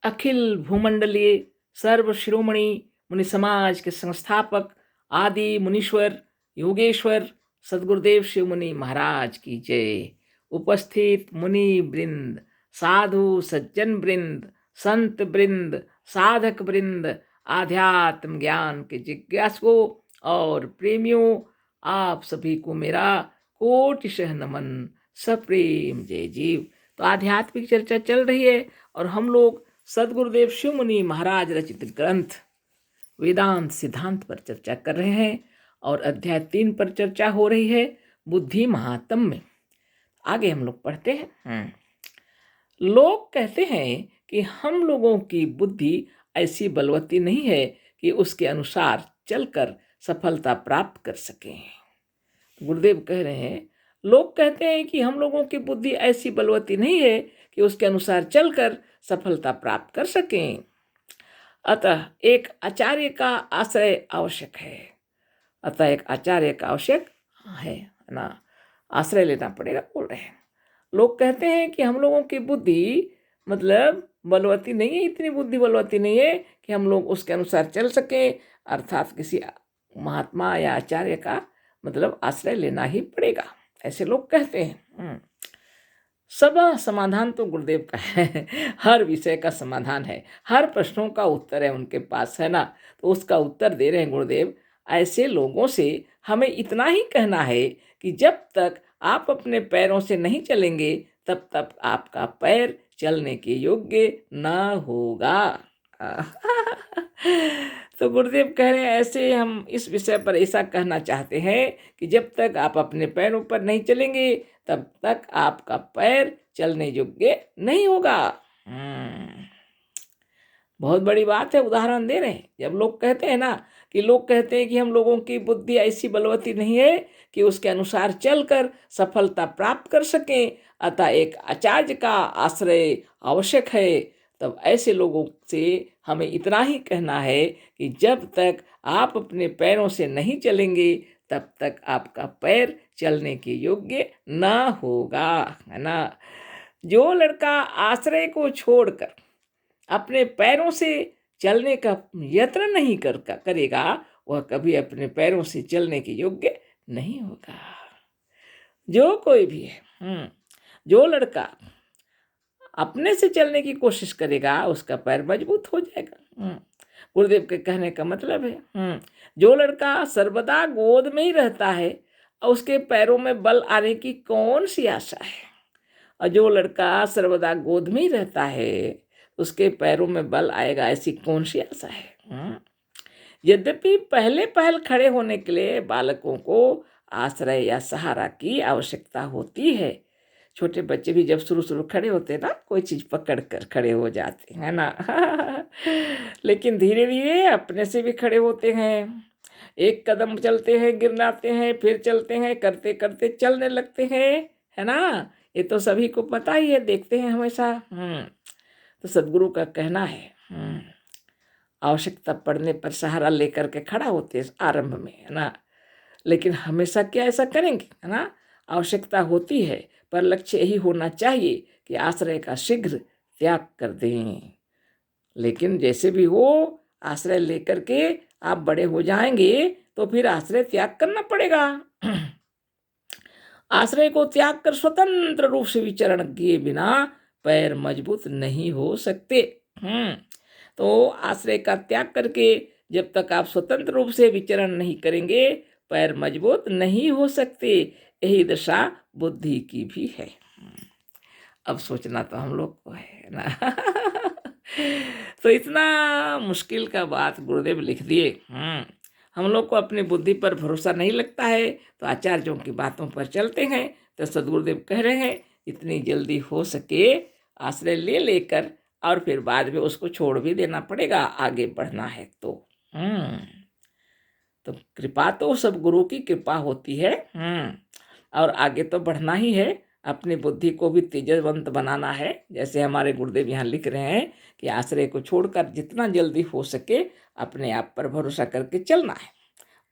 अखिल भूमंडलीय सर्व शिरोमणि मुनि समाज के संस्थापक आदि मुनीश्वर योगेश्वर सदगुरुदेव शिव मुनि महाराज की जय। उपस्थित मुनि वृंद, साधु सज्जन वृंद, संत वृंद, साधक वृंद, आध्यात्म ज्ञान के जिज्ञासुओं और प्रेमियों, आप सभी को मेरा कोटिशः नमन, सप्रेम जय जीव। तो आध्यात्मिक चर्चा चल रही है और हम लोग सदगुरुदेव शिव मुनि महाराज रचित ग्रंथ वेदांत सिद्धांत पर चर्चा कर रहे हैं और अध्याय 3 पर चर्चा हो रही है, बुद्धि महात्म में। आगे हम लोग पढ़ते हैं। लोग कहते हैं कि हम लोगों की बुद्धि ऐसी बलवती नहीं है कि उसके अनुसार चलकर सफलता प्राप्त कर सकें। गुरुदेव कह रहे हैं, लोग कहते हैं कि हम लोगों की बुद्धि ऐसी बलवती नहीं है कि उसके अनुसार चलकर सफलता प्राप्त कर सकें। अतः एक आचार्य का आश्रय आवश्यक है। अतः एक आचार्य का आवश्यक है ना, आश्रय लेना पड़ेगा बोल रहे हैं। लोग कहते हैं कि हम लोगों की बुद्धि मतलब बलवती नहीं है, इतनी बुद्धि बलवती नहीं है कि हम लोग उसके अनुसार चल सकें, अर्थात किसी महात्मा या आचार्य का मतलब आश्रय लेना ही पड़ेगा, ऐसे लोग कहते हैं। सब समाधान तो गुरुदेव का है, हर विषय का समाधान है, हर प्रश्नों का उत्तर है उनके पास, है ना। तो उसका उत्तर दे रहे हैं गुरुदेव। ऐसे लोगों से हमें इतना ही कहना है कि जब तक आप अपने पैरों से नहीं चलेंगे तब तक आपका पैर चलने के योग्य ना होगा। तो गुरुदेव कह रहे हैं, ऐसे हम इस विषय पर ऐसा कहना चाहते हैं कि जब तक आप अपने पैरों पर नहीं चलेंगे तब तक आपका पैर चलने योग्य नहीं होगा। बहुत बड़ी बात है, उदाहरण दे रहे हैं। जब लोग कहते हैं ना कि लोग कहते हैं कि हम लोगों की बुद्धि ऐसी बलवती नहीं है कि उसके अनुसार चलकर सफलता प्राप्त कर सकें, अतः एक आचार्य का आश्रय आवश्यक है। तब ऐसे लोगों से हमें इतना ही कहना है कि जब तक आप अपने पैरों से नहीं चलेंगे तब तक आपका पैर चलने के योग्य ना होगा, है ना। जो लड़का आश्रय को छोड़कर अपने पैरों से चलने का यत्न नहीं करेगा, वह कभी अपने पैरों से चलने के योग्य नहीं होगा। जो कोई भी है, जो लड़का अपने से चलने की कोशिश करेगा उसका पैर मजबूत हो जाएगा। गुरुदेव के कहने का मतलब है, जो लड़का सर्वदा गोद में ही रहता है और उसके पैरों में बल आने की कौन सी आशा है। और जो लड़का सर्वदा गोद में ही रहता है उसके पैरों में बल आएगा, ऐसी कौन सी आशा है। यद्यपि पहल खड़े होने के लिए बालकों को आश्रय या सहारा की आवश्यकता होती है। छोटे बच्चे भी जब शुरू खड़े होते हैं ना, कोई चीज़ पकड़ कर खड़े हो जाते हैं ना लेकिन धीरे धीरे अपने से भी खड़े होते हैं। एक कदम चलते हैं, गिर जाते हैं, फिर चलते हैं, करते करते चलने लगते हैं, है ना। ये तो सभी को पता ही है, देखते हैं हमेशा। तो सदगुरु का कहना है, आवश्यकता पड़ने पर सहारा लेकर के खड़ा होते हैं आरंभ में, है ना। लेकिन हमेशा क्या ऐसा करेंगे, है ना। आवश्यकता होती है पर लक्ष्य यही होना चाहिए कि आश्रय का शीघ्र त्याग कर दें। लेकिन जैसे भी हो, आश्रय लेकर के आप बड़े हो जाएंगे तो फिर आश्रय त्याग करना पड़ेगा। आश्रय को त्याग कर स्वतंत्र रूप से विचरण किए बिना पैर मजबूत नहीं हो सकते। तो आश्रय का त्याग करके जब तक आप स्वतंत्र रूप से विचरण नहीं करेंगे पैर मजबूत नहीं हो सकते। यही दशा बुद्धि की भी है। अब सोचना तो हम लोग को है ना तो इतना मुश्किल का बात गुरुदेव लिख दिए। हम लोग को अपनी बुद्धि पर भरोसा नहीं लगता है तो आचार्यों की बातों पर चलते हैं। तो सदगुरुदेव कह रहे हैं, इतनी जल्दी हो सके आश्रय ले लेकर और फिर बाद में उसको छोड़ भी देना पड़ेगा, आगे बढ़ना है तो कृपा तो सब गुरु की कृपा होती है। और आगे तो बढ़ना ही है, अपनी बुद्धि को भी तेजवंत बनाना है। जैसे हमारे गुरुदेव यहाँ लिख रहे हैं कि आश्रय को छोड़कर जितना जल्दी हो सके अपने आप पर भरोसा करके चलना है।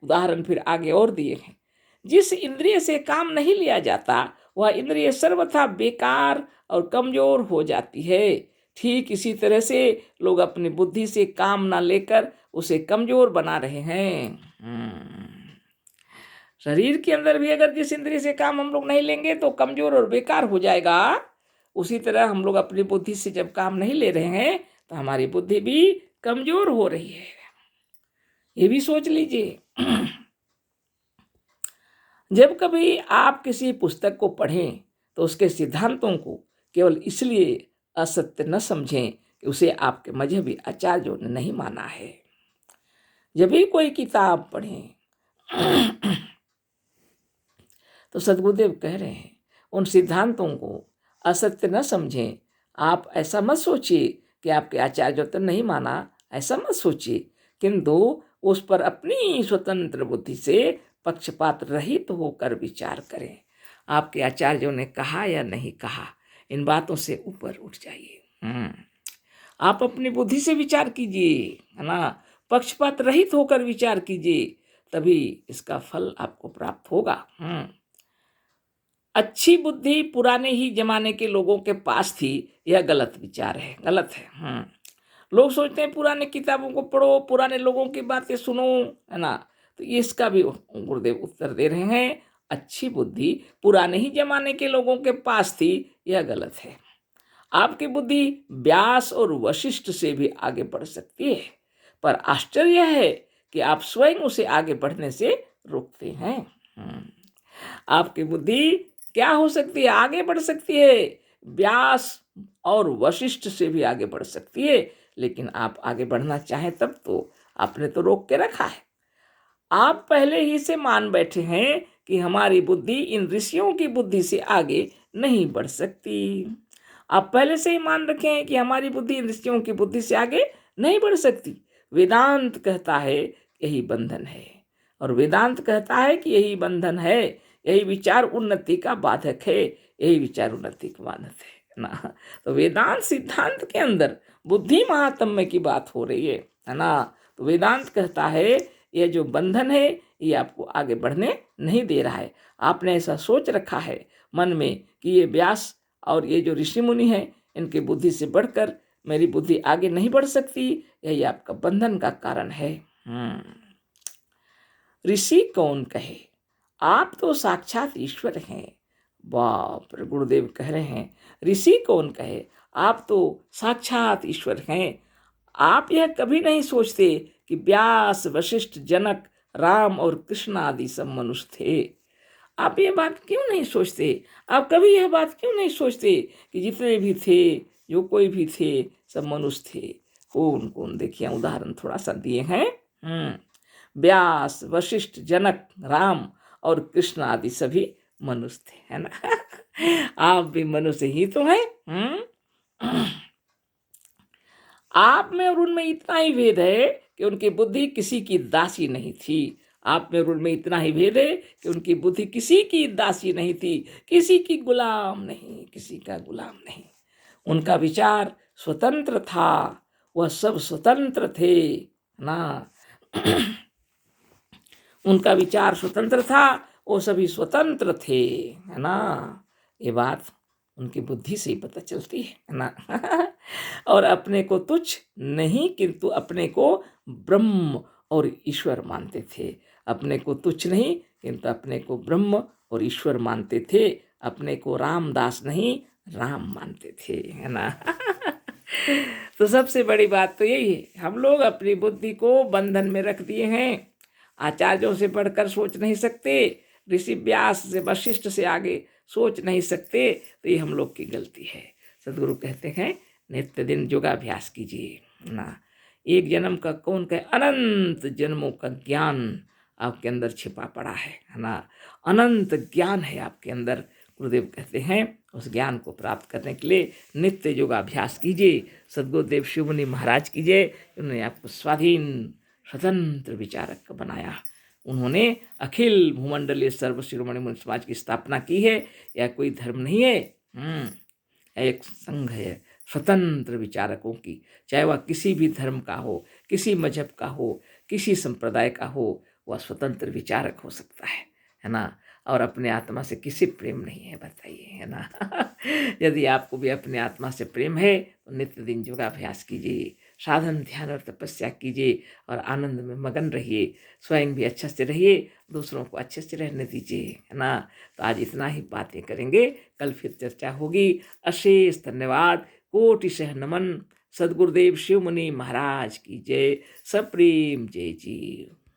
उदाहरण फिर आगे और दिए हैं। जिस इंद्रिय से काम नहीं लिया जाता वह इंद्रिय सर्वथा बेकार और कमजोर हो जाती है। ठीक इसी तरह से लोग अपनी बुद्धि से काम ना लेकर उसे कमजोर बना रहे हैं। शरीर के अंदर भी अगर जिस इंद्रिय से काम हम लोग नहीं लेंगे तो कमजोर और बेकार हो जाएगा। उसी तरह हम लोग अपनी बुद्धि से जब काम नहीं ले रहे हैं तो हमारी बुद्धि भी कमजोर हो रही है। ये भी सोच लीजिए। जब कभी आप किसी पुस्तक को पढ़ें तो उसके सिद्धांतों को केवल इसलिए असत्य न समझें कि उसे आपके मजहबी आचार्यों ने नहीं माना है। जब भी कोई किताब पढ़ें तो सद्गुरुदेव कह रहे हैं उन सिद्धांतों को असत्य न समझें। आप ऐसा मत सोचिए कि आपके आचार्यों ने नहीं माना, ऐसा मत सोचिए, किंतु उस पर अपनी स्वतंत्र बुद्धि से पक्षपात रहित होकर विचार करें। आपके आचार्यों ने कहा या नहीं कहा, इन बातों से ऊपर उठ जाइए। आप अपनी बुद्धि से विचार कीजिए, है ना, पक्षपात रहित होकर विचार कीजिए, तभी इसका फल आपको प्राप्त होगा। अच्छी बुद्धि पुराने ही जमाने के लोगों के पास थी, यह गलत विचार है, गलत है। लोग सोचते हैं पुराने किताबों को पढ़ो, पुराने लोगों की बातें सुनो, है ना। तो इसका भी गुरुदेव उत्तर दे रहे हैं, अच्छी बुद्धि पुराने ही जमाने के लोगों के पास थी, यह गलत है। आपकी बुद्धि व्यास और वशिष्ठ से भी आगे बढ़ सकती है, पर आश्चर्य है कि आप स्वयं उसे आगे बढ़ने से रोकते हैं। आपकी बुद्धि क्या हो सकती है? आगे बढ़ सकती है, व्यास और वशिष्ठ से भी आगे बढ़ सकती है, लेकिन आप आगे बढ़ना चाहें तब तो आपने तो रोक के रखा है। आप पहले ही से मान बैठे हैं कि हमारी बुद्धि इन ऋषियों की बुद्धि से आगे नहीं बढ़ सकती। आप पहले से ही मान रखे हैं कि हमारी बुद्धि इन ऋषियों की बुद्धि से आगे नहीं बढ़ सकती। वेदांत कहता है यही बंधन है, और वेदांत कहता है कि यही बंधन है, यही विचार उन्नति का बाधक है, यही विचार उन्नति का बाधक है ना। तो वेदांत सिद्धांत के अंदर बुद्धि महात्म्य की बात हो रही है ना। तो वेदांत कहता है ये जो बंधन है ये आपको आगे बढ़ने नहीं दे रहा है। आपने ऐसा सोच रखा है मन में कि ये व्यास और ये जो ऋषि मुनि हैं इनकी बुद्धि से बढ़कर मेरी बुद्धि आगे नहीं बढ़ सकती, यही आपका बंधन का कारण है। ऋषि कौन कहे, आप तो साक्षात ईश्वर हैं। बाप रे, गुरुदेव कह रहे हैं ऋषि कौन कहे, आप तो साक्षात ईश्वर हैं। आप यह कभी नहीं सोचते कि व्यास, वशिष्ठ, जनक, राम और कृष्ण आदि सब मनुष्य थे। आप ये बात क्यों नहीं सोचते? आप कभी यह बात क्यों नहीं सोचते कि जितने भी थे, जो कोई भी थे, सब मनुष्य थे? कौन कौन, देखिए उदाहरण थोड़ा सा दिए हैं। व्यास, वशिष्ठ, जनक, राम और कृष्ण आदि सभी मनुष्य थे, है ना। आप भी मनुष्य ही तो हैं। आप में और उनमें इतना ही भेद है कि उनकी बुद्धि किसी की दासी नहीं थी। आप में और उनमें इतना ही भेद है कि उनकी बुद्धि किसी की दासी नहीं थी, किसी की गुलाम नहीं, किसी का गुलाम नहीं। उनका विचार स्वतंत्र था, वह सब स्वतंत्र थे ना। उनका विचार स्वतंत्र था, वो सभी स्वतंत्र थे, है ना। ये बात उनकी बुद्धि से ही पता चलती है ना। और अपने को तुच्छ नहीं किंतु अपने को ब्रह्म और ईश्वर मानते थे। अपने को तुच्छ नहीं किंतु अपने को ब्रह्म और ईश्वर मानते थे। अपने को रामदास नहीं राम मानते थे, है ना। तो सबसे बड़ी बात तो यही है, हम लोग अपनी बुद्धि को बंधन में रख दिए हैं। आचार्यों से बढ़कर सोच नहीं सकते, ऋषि व्यास से, वशिष्ठ से आगे सोच नहीं सकते, तो ये हम लोग की गलती है। सदगुरु कहते हैं नित्य दिन योगाभ्यास कीजिए ना। एक जन्म का कौन कहे, अनंत जन्मों का ज्ञान आपके अंदर छिपा पड़ा है ना। अनंत ज्ञान है आपके अंदर। गुरुदेव कहते हैं उस ज्ञान को प्राप्त करने के लिए नित्य योगाभ्यास कीजिए। सदगुरुदेव शिवमुनि महाराज कीजिए, उन्होंने आपको स्वाधीन स्वतंत्र विचारक बनाया। उन्होंने अखिल भूमंडलीय सर्व शिरोमणि मुनि समाज की स्थापना की है। यह कोई धर्म नहीं है, एक संघ है स्वतंत्र विचारकों की। चाहे वह किसी भी धर्म का हो, किसी मजहब का हो, किसी संप्रदाय का हो, वह स्वतंत्र विचारक हो सकता है ना। और अपने आत्मा से किसी प्रेम नहीं है, बताइए, है ना। यदि आपको भी अपने आत्मा से प्रेम है तो नित्य दिन योगाभ्यास कीजिए, साधन ध्यान और तपस्या कीजिए और आनंद में मगन रहिए। स्वयं भी अच्छे से रहिए, दूसरों को अच्छे से रहने दीजिए, है ना। तो आज इतना ही बातें करेंगे, कल फिर चर्चा होगी। अशेष धन्यवाद, कोटि सह नमन। सदगुरुदेव शिव मुनि महाराज की जय। सप्रेम जय जी।